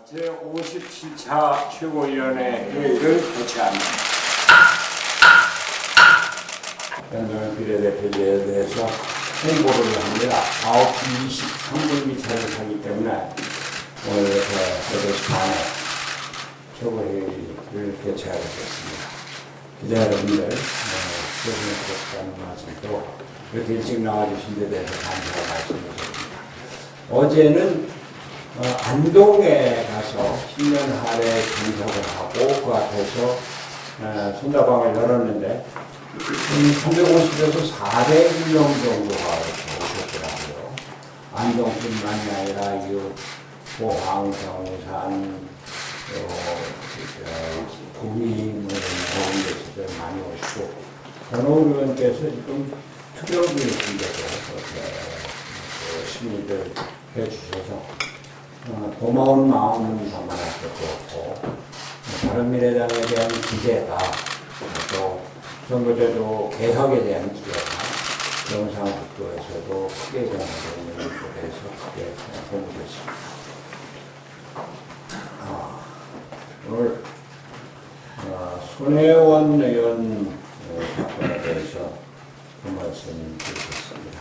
제57차 최고위원회 회의를 개최합니다. 연동형 비례대표제에 대해서 홍보를 합니다. 9시 23분 기차를 타기 때문에 오늘 8시 반에 최고회의를 개최하겠습니다. 기자 여러분들, 죄송했다는 말씀도 이렇게 일찍 나와주신 데 대해서 감사의 말씀을 드립니다. 어제는 안동에 가서 신년 할애 경석을 하고 그 앞에서 손다방을 열었는데 350에서 400명 정도가 이렇게 오셨더라고요. 안동뿐만이 아니라 이웃 포항, 경산, 구미 이런 데서도 많이 오시고 권오을 의원께서 지금 특별기획인데도 시민들 해주셔서 고마운 마음은 담아낼 것도 없고 바른미래당에 대한 기대가 또 선거제도 개혁에 대한 기대가 경상북도에서도 크게 공유되어 있는 것에 대해서 크게 공유됐습니다. 오늘 손혜원 의원 사건에 대해서 그 말씀 드리겠습니다.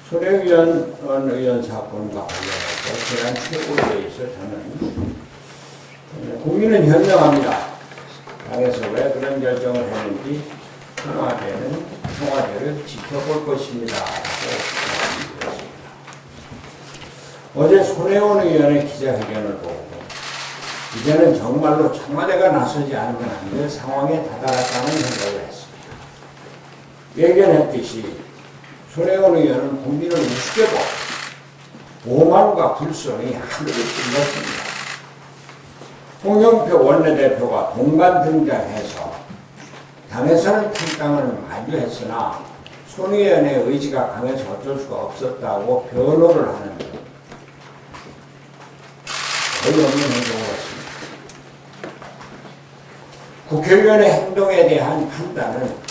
손혜원 의원 사건과 관련해서 지난 최고위에서 저는 국민은 현명합니다. 당에서 왜 그런 결정을 했는지 청와대를 지켜볼 것입니다. 라고 말씀드렸습니다. 어제 손혜원 의원의 기자회견을 보고 이제는 정말로 청와대가 나서지 않으면 안 될 상황에 다다랐다는 생각을 했습니다. 예견했듯이 손혜원 의원은 국민을 우습게 보고 오만과 불성이 하늘을 찔렀습니다. 홍영표 원내대표가 동반 등장해서 당에서는 탈당을 만류했으나 손 의원의 의지가 강해서 어쩔 수가 없었다고 변호를 하는데 거의 없는 행동을 했습니다. 국회의원의 행동에 대한 판단은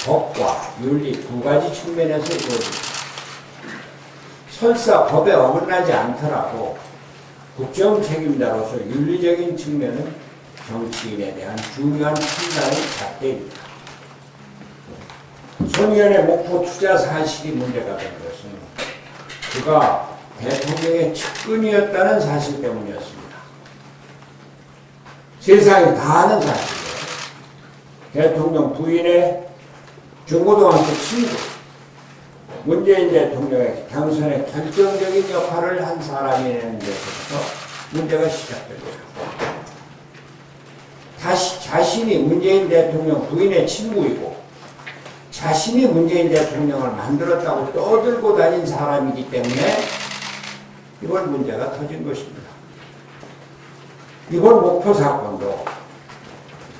법과 윤리 두 가지 측면에서 이루어집니다. 설사 법에 어긋나지 않더라도 국정 책임자로서 윤리적인 측면은 정치인에 대한 중요한 판단의 잣대입니다. 손 의원의 목포 투자 사실이 문제가 된 것은 그가 대통령의 측근이었다는 사실 때문이었습니다. 세상이 다 아는 사실이에요. 대통령 부인의 중고등학교 친구, 문재인 대통령의 당선에 결정적인 역할을 한 사람이라는 데서부터 문제가 시작됩니다. 자신이 문재인 대통령 부인의 친구이고 자신이 문재인 대통령을 만들었다고 떠들고 다닌 사람이기 때문에 이번 문제가 터진 것입니다. 이번 목포 사건도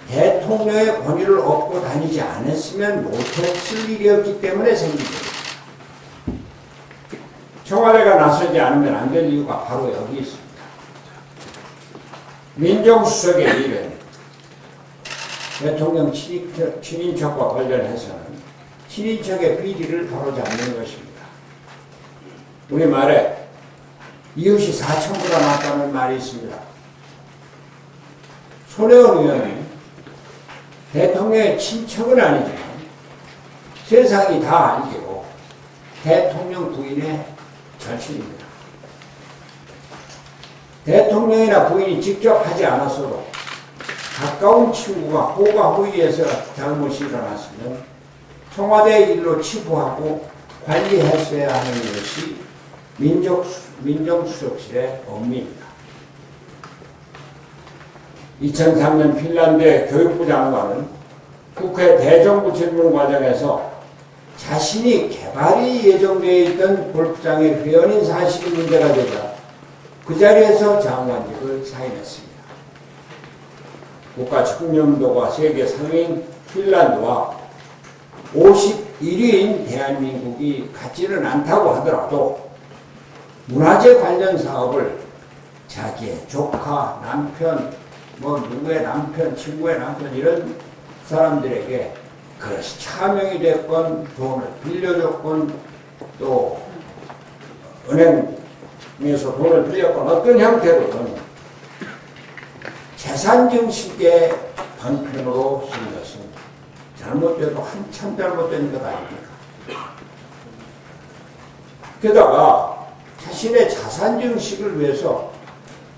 대통령의 권위를 얻고 다니지 않았으면 못했을 일이었기 때문에 생긴 겁니다. 청와대가 나서지 않으면 안 될 이유가 바로 여기 있습니다. 민정수석의 일은 대통령 친인척과 관련해서는 친인척의 비리를 바로잡는 것입니다. 우리말에 이웃이 4천보다 낫다는 말이 있습니다. 손혜원 의원은 대통령의 친척은 아니지만 세상이 다 알기로 대통령 부인의 절친입니다. 대통령이나 부인이 직접 하지 않았어도 가까운 친구가 호가호위해서 잘못이 일어났으면 청와대의 일로 치부하고 관리했어야 하는 것이 민정수석실의 업무입니다. 2003년 핀란드의 교육부 장관은 국회 대정부 질문 과정에서 자신이 개발이 예정되어 있던 골프장의 회원인 사실이 문제가 되자 그 자리에서 장관직을 사임했습니다. 국가 청렴도가 세계 상위인 핀란드와 51위인 대한민국이 같지는 않다고 하더라도 문화재 관련 사업을 자기의 조카, 남편, 누구의 남편, 친구의 남편 이런 사람들에게 그것이 차명이 됐건 돈을 빌려줬건 또 은행에서 돈을 빌렸건 어떤 형태로든 재산 증식의 방편으로 쓴 것은 잘못돼도 한참 잘못된 것 아닙니까? 게다가 자신의 자산 증식을 위해서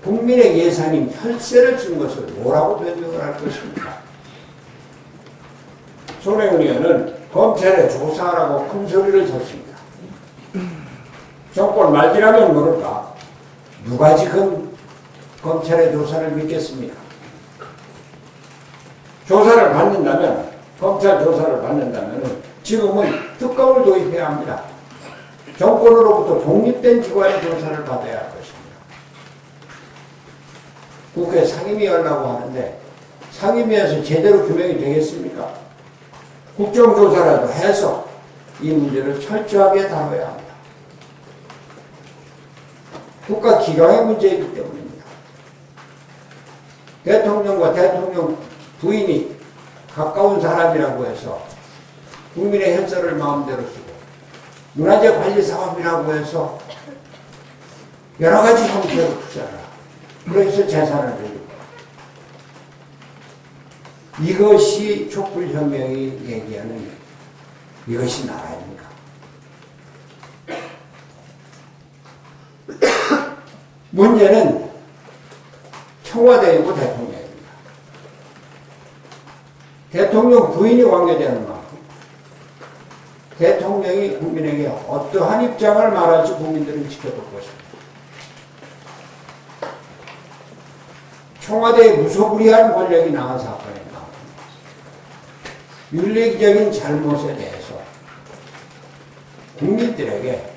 국민의 예산인 혈세를 쓴 것을 뭐라고 변명을 할 것입니까? 손혜원 의원은 검찰에 조사하라고 큰 소리를 쳤습니다. 정권 말기라면 모를까? 누가 지금 검찰의 조사를 믿겠습니까? 조사를 받는다면, 검찰 조사를 받는다면 지금은 특검을 도입해야 합니다. 정권으로부터 독립된 기관의 조사를 받아야 할 것입니다. 국회 상임위 하려고 하는데 상임위에서 제대로 규명이 되겠습니까? 국정조사라도 해서 이 문제를 철저하게 다뤄야 합니다. 국가 기강의 문제이기 때문입니다. 대통령과 대통령 부인이 가까운 사람이라고 해서 국민의 혈세를 마음대로 쓰고 문화재 관리 사업이라고 해서 여러 가지 형태로 투자를 하고 그래서 재산을 늘리고 이것이 촛불혁명이 얘기하는 이것이 나라입니까? 문제는 청와대이고 대통령입니다. 대통령 부인이 관계되는 만큼 대통령이 국민에게 어떠한 입장을 말할지 국민들은 지켜볼 것입니다. 청와대의 무소불위한 권력이 나간 사건입니다. 윤리적인 잘못에 대해서 국민들에게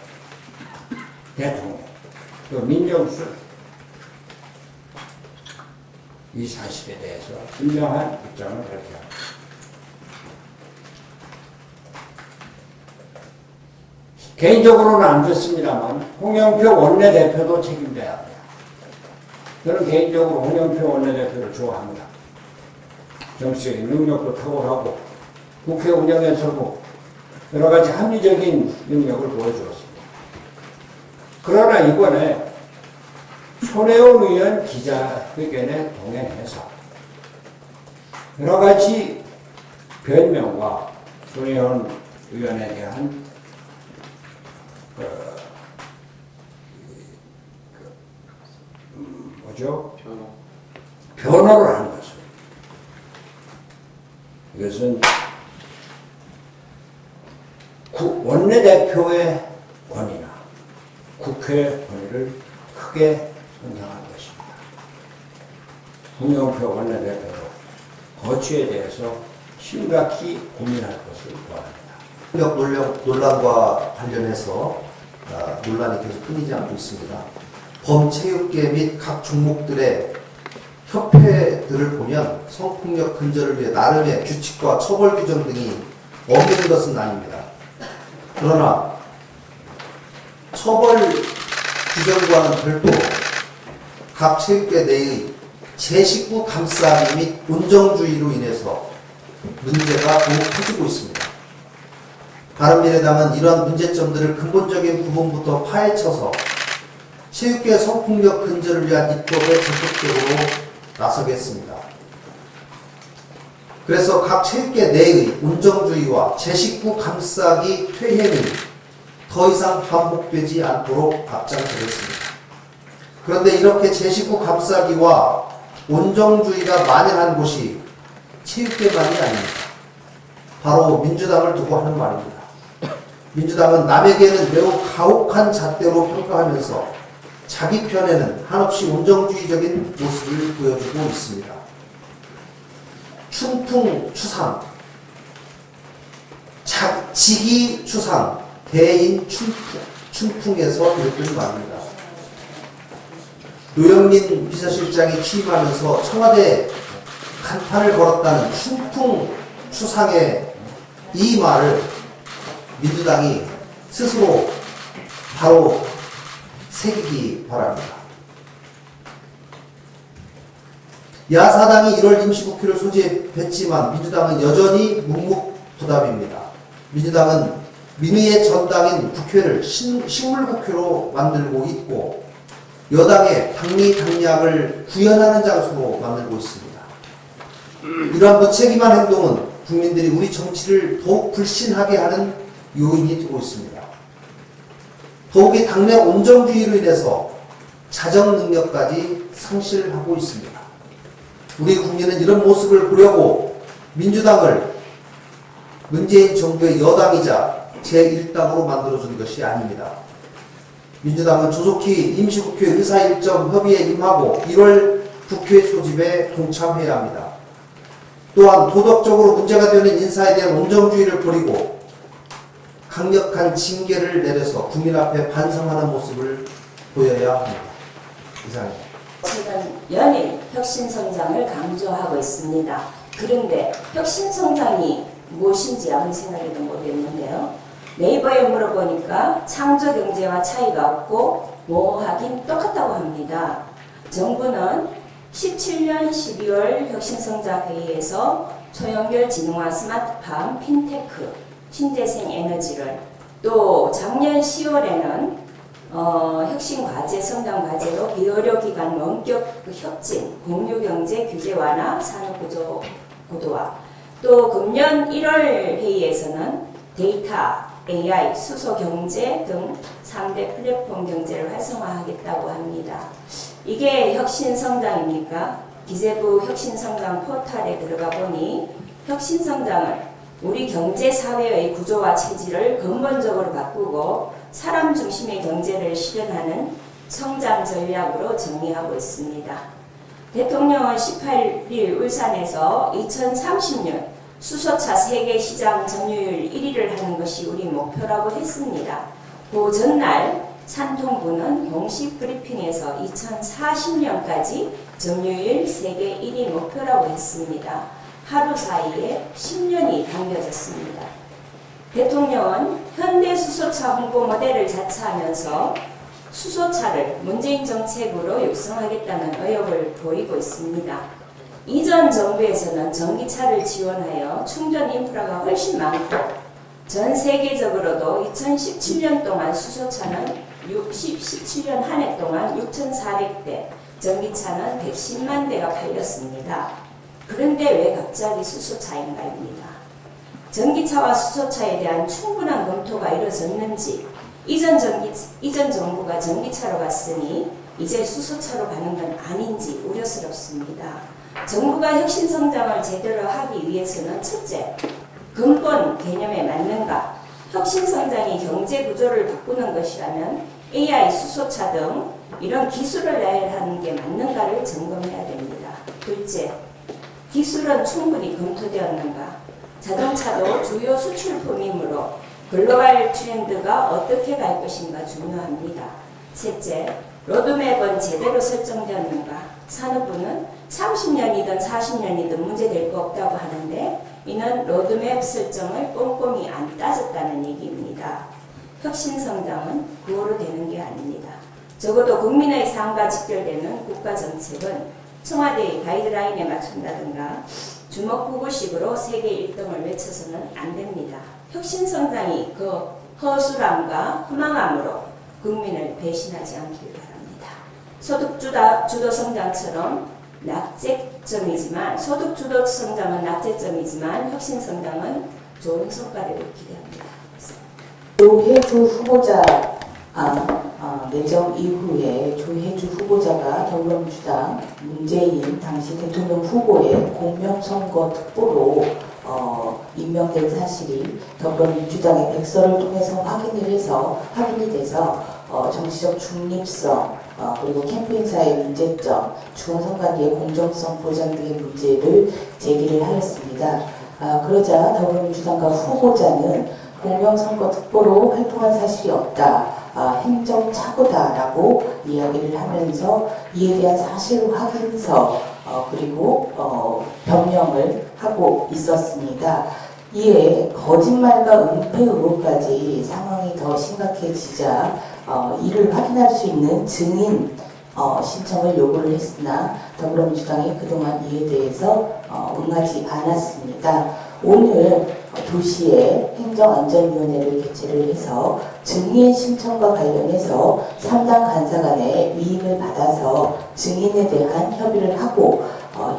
대통령, 또 민정수 이 사실에 대해서 분명한 입장을 밝혀야 합니다. 개인적으로는 안 좋습니다만 홍영표 원내대표도 책임져야 합니다. 저는 개인적으로 홍영표 원내대표를 좋아합니다. 정치적인 능력도 탁월하고 국회 운영에서도 여러 가지 합리적인 능력을 보여주었습니다. 그러나 이번에 손혜원 의원 기자회견에 동행해서 여러 가지 변명과 손혜원 의원에 대한 변호를 하는 것입니다. 이것은 원내대표의 권위나 국회의 권위를 크게 손상한 것입니다. 홍영표 원내대표도 거취에 대해서 심각히 고민할 것을 바랍니다. 논란과 관련해서 논란이 계속 끊이지 않고 있습니다. 범체육계 및 각 종목들의 협회들을 보면 성폭력 근절을 위해 나름의 규칙과 처벌 규정 등이 없는 것은 아닙니다. 그러나 처벌 규정과는 별도 각 체육계 내의 제19 감싸기 및 온정주의로 인해서 문제가 더욱 커지고 있습니다. 바른미래당은 이러한 문제점들을 근본적인 부분부터 파헤쳐서 체육계 성폭력 근절을 위한 입법에 적극적으로 나서겠습니다. 그래서 각 체육계 내의 온정주의와 제19 감싸기 퇴행이 더 이상 반복되지 않도록 앞장서겠습니다. 그런데 이렇게 제19 감싸기와 온정주의가 만연한 곳이 체육계만이 아닙니다. 바로 민주당을 두고 하는 말입니다. 민주당은 남에게는 매우 가혹한 잣대로 평가하면서 자기 편에는 한없이 온정주의적인 모습을 보여주고 있습니다. 춘풍 추상, 지기 추상, 대인 춘풍에서 비롯된 말입니다. 노영민 비서실장이 취임하면서 청와대 간판을 걸었다는 춘풍 추상의 이 말을 민주당이 스스로 바로 새기기 바랍니다. 야사당이 1월 임시국회를 소집했지만 민주당은 여전히 묵묵부답입니다. 민주당은 민의의 전당인 국회를 식물국회로 만들고 있고 여당의 당리 당략을 구현하는 장소로 만들고 있습니다. 이러한 무책임한 행동은 국민들이 우리 정치를 더욱 불신하게 하는 요인이 되고 있습니다. 더욱이 당내 온정주의로 인해서 자정 능력까지 상실하고 있습니다. 우리 국민은 이런 모습을 보려고 민주당을 문재인 정부의 여당이자 제1당으로 만들어준 것이 아닙니다. 민주당은 조속히 임시국회 의사일정 협의에 임하고 1월 국회 소집에 동참해야 합니다. 또한 도덕적으로 문제가 되는 인사에 대한 온정주의를 버리고 강력한 징계를 내려서 국민 앞에 반성하는 모습을 보여야 합니다. 이상입니다. 최근 연일 혁신성장을 강조하고 있습니다. 그런데 혁신성장이 무엇인지 아무리 생각해도 모르겠는데요. 네이버에 물어보니까 창조경제와 차이가 없고 뭐하긴 똑같다고 합니다. 정부는 17년 12월 혁신성장회의에서 초연결 진흥화 스마트팜, 핀테크, 신재생 에너지를 또 작년 10월에는 혁신과제, 성장과제로 비의료기관 원격 혁진, 공유경제 규제 완화, 산업구조 고도화 또 금년 1월 회의에서는 데이터, AI, 수소경제 등 3대 플랫폼 경제를 활성화하겠다고 합니다. 이게 혁신성장입니까? 기재부 혁신성장 포털에 들어가 보니 혁신성장을 우리 경제사회의 구조와 체질을 근본적으로 바꾸고 사람 중심의 경제를 실현하는 성장 전략으로 정의하고 있습니다. 대통령은 18일 울산에서 2030년 수소차 세계 시장 점유율 1위를 하는 것이 우리 목표라고 했습니다. 그 전날 산통부는 공식 브리핑에서 2040년까지 점유율 세계 1위 목표라고 했습니다. 하루 사이에 10년이 당겨졌습니다. 대통령은 현대 수소차 홍보 모델을 자처하면서 수소차를 문재인 정책으로 육성하겠다는 의욕을 보이고 있습니다. 이전 정부에서는 전기차를 지원하여 충전 인프라가 훨씬 많고 전 세계적으로도 2017년 동안 수소차는 17년 한 해 동안 6,400대, 전기차는 110만 대가 팔렸습니다. 그런데 왜 갑자기 수소차인가입니다. 전기차와 수소차에 대한 충분한 검토가 이루어졌는지 이전 정부가 전기차로 갔으니 이제 수소차로 가는 건 아닌지 우려스럽습니다. 정부가 혁신성장을 제대로 하기 위해서는 첫째, 근본 개념에 맞는가? 혁신성장이 경제구조를 바꾸는 것이라면 AI, 수소차 등 이런 기술을 나열하는 게 맞는가를 점검해야 됩니다. 둘째, 기술은 충분히 검토되었는가? 자동차도 주요 수출품이므로 글로벌 트렌드가 어떻게 갈 것인가 중요합니다. 셋째, 로드맵은 제대로 설정되었는가? 산업부는 30년이든 40년이든 문제될 거 없다고 하는데 이는 로드맵 설정을 꼼꼼히 안 따졌다는 얘기입니다. 혁신성장은 구호로 되는 게 아닙니다. 적어도 국민의 삶과 직결되는 국가정책은 청와대의 가이드라인에 맞춘다든가 주먹구구식으로 세계 1등을 외쳐서는 안 됩니다. 혁신성장이 그 허술함과 허망함으로 국민을 배신하지 않길 바랍니다. 소득주도 성장처럼 낙제점이지만 소득주도 성장은 낙제점이지만 혁신성장은 좋은 성과를 기대합니다. 조혜주 후보자 내정 이후에 조혜주 후보자가 더불어민주당 문재인 당시 대통령 후보의 공명선거 특보로 임명된 사실이 더불어민주당의 백서를 통해서 확인이 돼서 정치적 중립성 그리고 캠페인사의 문제점, 중앙선관위의 공정성 보장 등의 문제를 제기를 하였습니다. 그러자 더불어민주당과 후보자는 공명선거 특보로 활동한 사실이 없다. 행정착오다라고 이야기를 하면서 이에 대한 사실 확인서 그리고 변명을 하고 있었습니다. 이에 거짓말과 은폐 의혹까지 상황이 더 심각해지자 이를 확인할 수 있는 증인 신청을 요구를 했으나 더불어민주당이 그동안 이에 대해서 응하지 않았습니다. 오늘 도시의 행정안전위원회를 개최를 해서 증인 신청과 관련해서 3당 간사 간의 위임을 받아서 증인에 대한 협의를 하고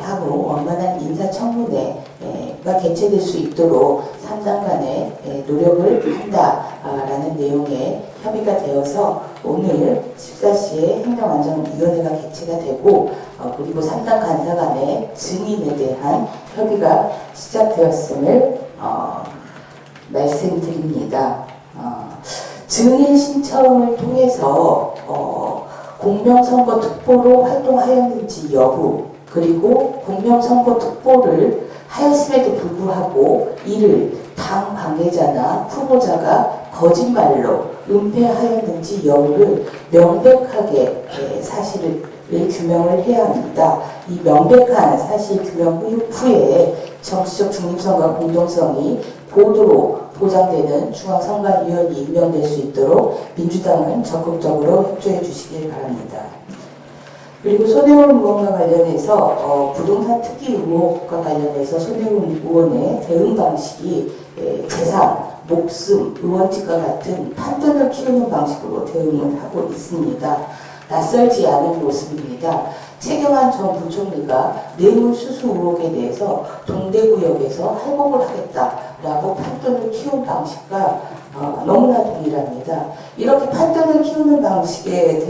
향후 원만한 인사청문회가 개최될 수 있도록 3당 간의 노력을 한다라는 내용의 협의가 되어서 오늘 14시에 행정안전위원회가 개최가 되고 그리고 3당 간사 간의 증인에 대한 협의가 시작되었음을 말씀드립니다. 증인 신청을 통해서 공명선거 특보로 활동하였는지 여부, 그리고 공명선거 특보를 하였음에도 불구하고 이를 당 관계자나 후보자가 거짓말로 은폐하였는지 여부를 명백하게 사실을 규명을 해야 합니다. 이 명백한 사실 규명 후에 정치적 중립성과 공정성이 보도로 보장되는 중앙선관위원이 임명될 수 있도록 민주당은 적극적으로 협조해 주시길 바랍니다. 그리고 손혜원 의원과 관련해서 부동산 투기 의혹과 관련해서 손혜원 의원의 대응 방식이 재산, 목숨, 의원직과 같은 판돈을 키우는 방식으로 대응을 하고 있습니다. 낯설지 않은 모습입니다. 최경환 전 부총리가 뇌물수수 의혹에 대해서 동대구역에서 할복을 하겠다라고 판돈을 키운 방식과 너무나 동일합니다. 이렇게 판돈을 키우는 방식의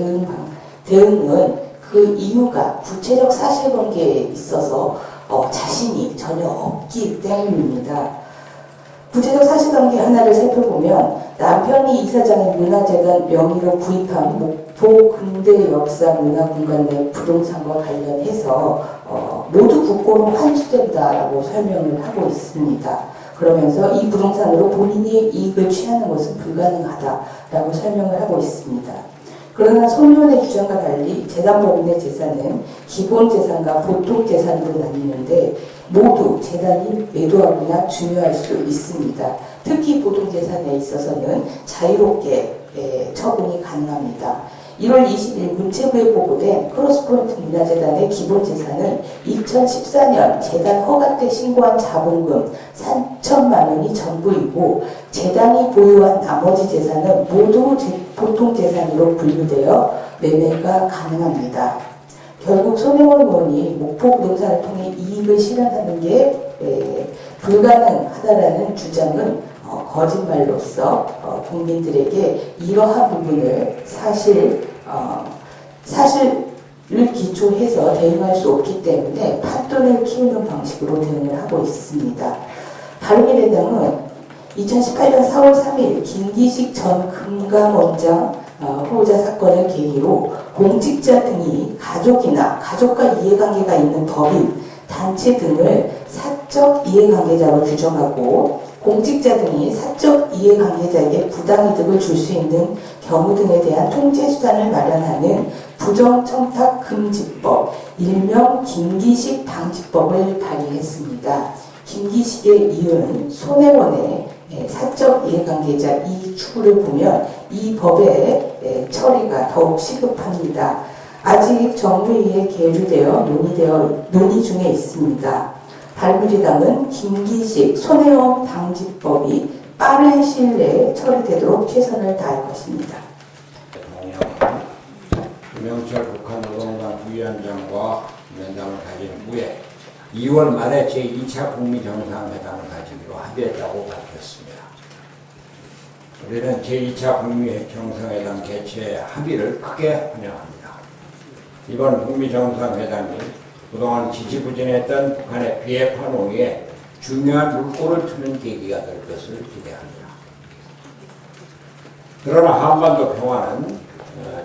대응은 그 이유가 구체적 사실관계에 있어서 자신이 전혀 없기 때문입니다. 구체적 사실관계 하나를 살펴보면 남편이 이사장의 문화재단 명의로 구입한 목포 근대역사문화공간 내 부동산과 관련해서 모두 국고로 환수된다라고 설명을 하고 있습니다. 그러면서 이 부동산으로 본인이 이익을 취하는 것은 불가능하다라고 설명을 하고 있습니다. 그러나 손의원의 주장과 달리 재단법인의 재산은 기본재산과 보통재산으로 나뉘는데 모두 재단이 매도하거나 중요할 수 있습니다. 특히 보통재산에 있어서는 자유롭게 처분이 가능합니다. 1월 20일 문체부에 보고된 크로스포인트 문화재단의 기본재산은 2014년 재단 허가 때 신고한 자본금 3천만 원이 전부이고 재단이 보유한 나머지 재산은 모두 보통재산으로 분류되어 매매가 가능합니다. 결국 손혜원 의원이 목포 부동산을 통해 이익을 실현하는 게 불가능하다라는 주장은 거짓말로서 국민들에게 이러한 부분을 사실을 기초해서 대응할 수 없기 때문에 판돈을 키우는 방식으로 대응을 하고 있습니다. 바른미래당은 2018년 4월 3일 김기식 전 금감원장 후보자 사건을 계기로 공직자 등이 가족이나 가족과 이해관계가 있는 법인, 단체 등을 사적 이해관계자로 규정하고 공직자 등이 사적 이해관계자에게 부당이득을 줄 수 있는 경우 등에 대한 통제수단을 마련하는 부정청탁금지법, 일명 김기식 방지법을 발의했습니다. 김기식의 이유는 손혜원의 사적 이해관계자 이 추구를 보면 이 법의 처리가 더욱 시급합니다. 아직 정부위에 계류되어 논의 중에 있습니다. 바른미래당은 김기식, 손혜원 방지법이 빠른 시일 내에 처리되도록 최선을 다할 것입니다. 대통령 김영철 북한노동당 부위원장과 위원장을 가진 후에 2월 말에 제2차 북미 정상회담을 가지기로 합의했다고 밝혔습니다. 우리는 제2차 북미 정상회담 개최 합의를 크게 환영합니다. 이번 북미 정상회담이 그동안 지지부진했던 북한의 비핵화 논의에 중요한 물꼬를 트는 계기가 될 것을 기대합니다. 그러나 한반도 평화는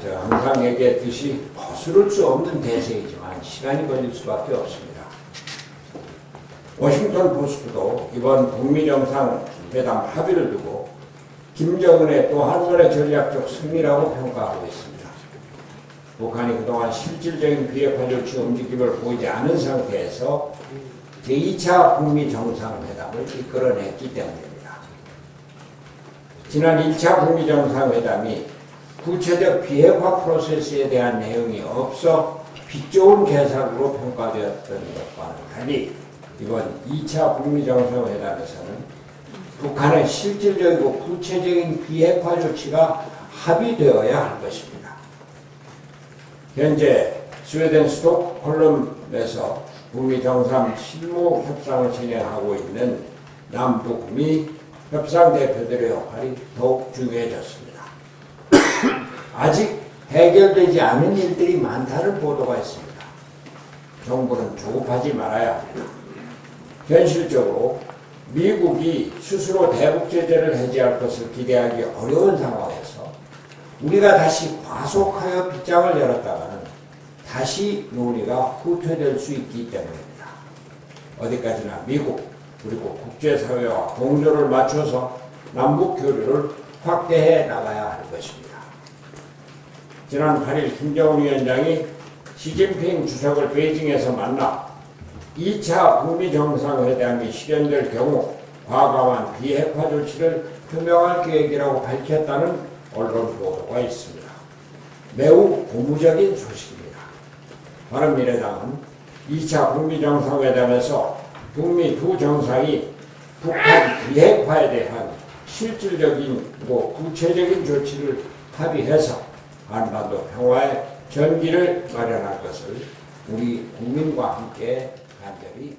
제가 항상 얘기했듯이 거스를 수 없는 대세이지만 시간이 걸릴 수밖에 없습니다. 워싱턴 포스트도 이번 북미 정상회담 합의를 두고 김정은의 또 한 번의 전략적 승리라고 평가하고 있습니다. 북한이 그동안 실질적인 비핵화 조치 움직임을 보이지 않은 상태에서 제2차 북미 정상회담을 이끌어냈기 때문입니다. 지난 1차 북미 정상회담이 구체적 비핵화 프로세스에 대한 내용이 없어 빛 좋은 개사구로 평가되었던 것과는 달리 이번 2차 북미 정상회담에서는 북한의 실질적이고 구체적인 비핵화 조치가 합의되어야 할 것입니다. 현재 스웨덴 스톡홀름에서 북미 정상 실무 협상을 진행하고 있는 남북미 협상 대표들의 역할이 더욱 중요해졌습니다. 아직 해결되지 않은 일들이 많다는 보도가 있습니다. 정부는 조급하지 말아야 합니다. 현실적으로 미국이 스스로 대북 제재를 해제할 것을 기대하기 어려운 상황에서 우리가 다시 과속하여 빗장을 열었다가는 다시 논의가 후퇴될 수 있기 때문입니다. 어디까지나 미국 그리고 국제사회와 공조를 맞춰서 남북 교류를 확대해 나가야 할 것입니다. 지난 8일 김정은 위원장이 시진핑 주석을 베이징에서 만나 2차 북미 정상회담이 실현될 경우 과감한 비핵화 조치를 표명할 계획이라고 밝혔다는 언론 보도가 있습니다. 매우 고무적인 소식입니다. 바른미래당은 2차 북미 정상회담에서 북미 두 정상이 북한 비핵화에 대한 실질적이고 구체적인 조치를 합의해서 한반도 평화의 전기를 마련할 것을 우리 국민과 함께 간절히